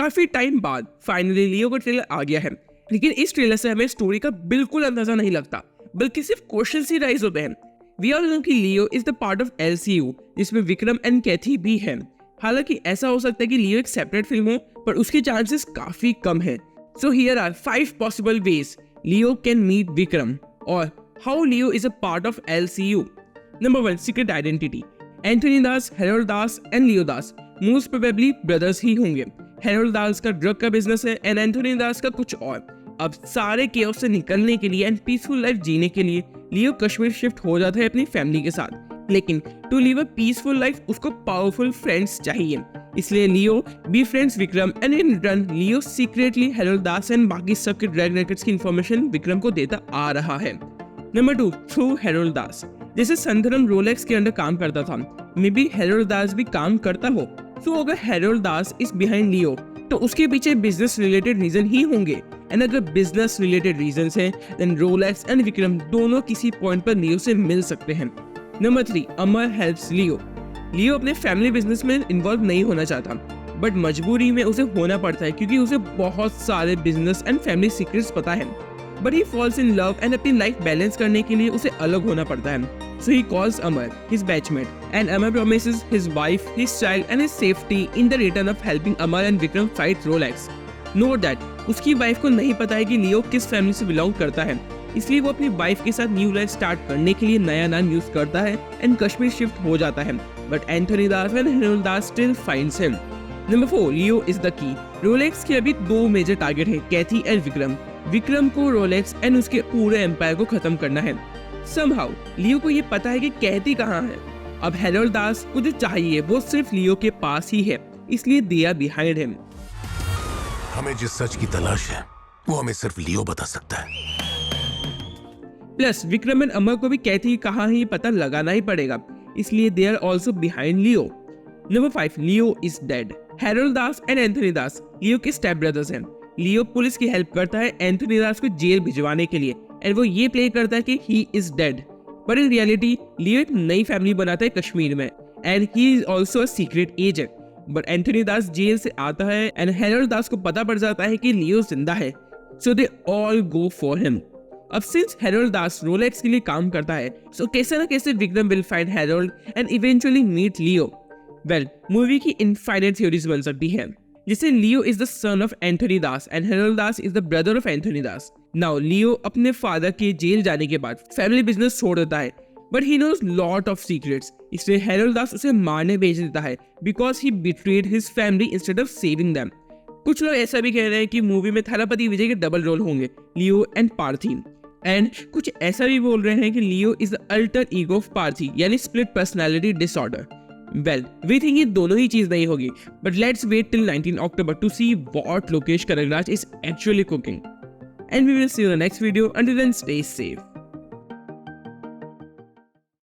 काफी टाइम बाद फाइनली लियो का ट्रेलर आ गया है, लेकिन इस ट्रेलर से हमें स्टोरी का बिल्कुल अंदाजा नहीं लगता, बल्कि सिर्फ क्वेश्चन ही राइज होते हैं। वी ऑल नो कि Leo is the part of LCU, जिसमें विक्रम एंड कैथी भी है। हालांकि ऐसा हो सकता है कि लियो एक सेपरेट फिल्म हो, पर उसके चांसेस काफी कम है। So here are 5 possible ways Leo can meet Vikram और how Leo is a part of LCU. Number 1, secret identity. Anthony Das, Harold Das and Leo Das most probably brothers ही होंगे। हैरोल्ड दास का ड्रग का बिजनेस है एंड एंथोनी दास का कुछ और। अब सारे केओस से निकलने के लिए एंड पीसफुल लाइफ जीने के लिए लियो कश्मीर शिफ्ट हो जाता है अपनी फैमिली के साथ, लेकिन to live a peaceful life उसको पावरफुल फ्रेंड्स चाहिए। इसलिए Leo befriends Vikram and in return Leo secretly Harold Das and बाकी सबके ड्रग रैकेट्स की इंफॉर्मेशन विक्रम को देता आ रहा है। Number 2, through Harold Das. जैसे संदरम रोलेक्स के अंडर काम करता था, मे बी हैरोल्ड दास भी काम करता हो। तो अगर हैरोल्ड दास इज बिहाइंड लियो तो उसके पीछे बिजनेस रिलेटेड रीजन ही होंगे, एंड अगर बिजनेस रिलेटेड रीजंस हैं देन रोलेक्स एंड विक्रम दोनों किसी पॉइंट पर लियो से मिल सकते हैं। नंबर 3, अमर हेल्प्स लियो। लियो अपने फैमिली बिजनेस में इन्वॉल्व नहीं होना चाहता, बट मजबूरी में उसे होना पड़ता है क्योंकि उसे बहुत सारे बिजनेस एंड फैमिली सीक्रेट्स पता है। But he falls in love and अपनी लाइफ बैलेंस करने के लिए उसे अलग होना पड़ता है। So he calls Amar, his batchmate, and Amar promises his wife, his child and his safety in the return of helping Amar and Vikram fight Rolex. Note that उसकी वाइफ को नहीं पता है कि लियो किस फैमिली से बिलोंग करता है, इसलिए वो अपनी वाइफ के साथ न्यू लाइफ स्टार्ट करने के लिए नया नाम यूज करता है एंड कश्मीर शिफ्ट हो जाता है। But Anthony Das and Harold Das still finds him. Number 4, Leo is the key. Rolex के अभी 2 मेजर टारगेट है, कैथी एंड विक्रम। विक्रम को रोलेक्स एंड उसके पूरे एम्पायर को खत्म करना है। Somehow, लियो को ये पता है कि कैथी कहाँ है। अब हैरोल्ड दास को जो चाहिए वो सिर्फ लियो के पास ही है, इसलिए दे आर बिहाइंड हिम। हमें जिस सच की तलाश है वो हमें सिर्फ लियो बता सकता है। प्लस विक्रम एंड अमर को भी कैथी कहाँ है पता लगाना ही पड़ेगा, इसलिए they are also behind Leo. Number 5, Leo is dead. Harold Das and Anthony Das Leo के स्टेप ब्रदर्स हैं। लियो पुलिस की हेल्प करता है एंथोनी दास को जेल भिजवाने के लिए, एंड वो ये प्ले करता है कि ही इज डेड, पर इन रियलिटी लियो एक नई फैमिली बनाता है कश्मीर में and he is also a secret agent. But Anthony Das जेल से आता है एंड हैरोल्ड दास को पता पड़ जाता है कि लियो जिंदा है, so they all go for him. अब सिंस हैरोल्ड दास रोलेक्स के लिए काम करता है, सो कैसे ना कैसे Vikram will find Harold and eventually meet Leo. Well, movie की इनफाइनाइट थ्योरीज बन सकती है, जिसे Leo is the son of Anthony Das and Harold Das is the brother of Anthony Das. Now Leo अपने फादर के जेल जाने के बाद फैमिली बिजनेस छोड़ देता है, but he knows lot of secrets, इसलिए हैरोल्ड दास उसे मारने भेज देता है because he betrayed his family instead of saving them. कुछ लोग ऐसा भी कह रहे हैं कि मूवी में थालापति विजय के डबल रोल होंगे, लियो एंड पार्थी, एंड कुछ ऐसा भी बोल रहे हैं कि Leo is the alter ego of Parthi, यानी split personality disorder. Well, we think ये दोनों ही चीज नहीं होगी, but let's wait till 19 October to see what Lokesh Kanagaraj is actually cooking. And we will see you in the next video. Until then, stay safe.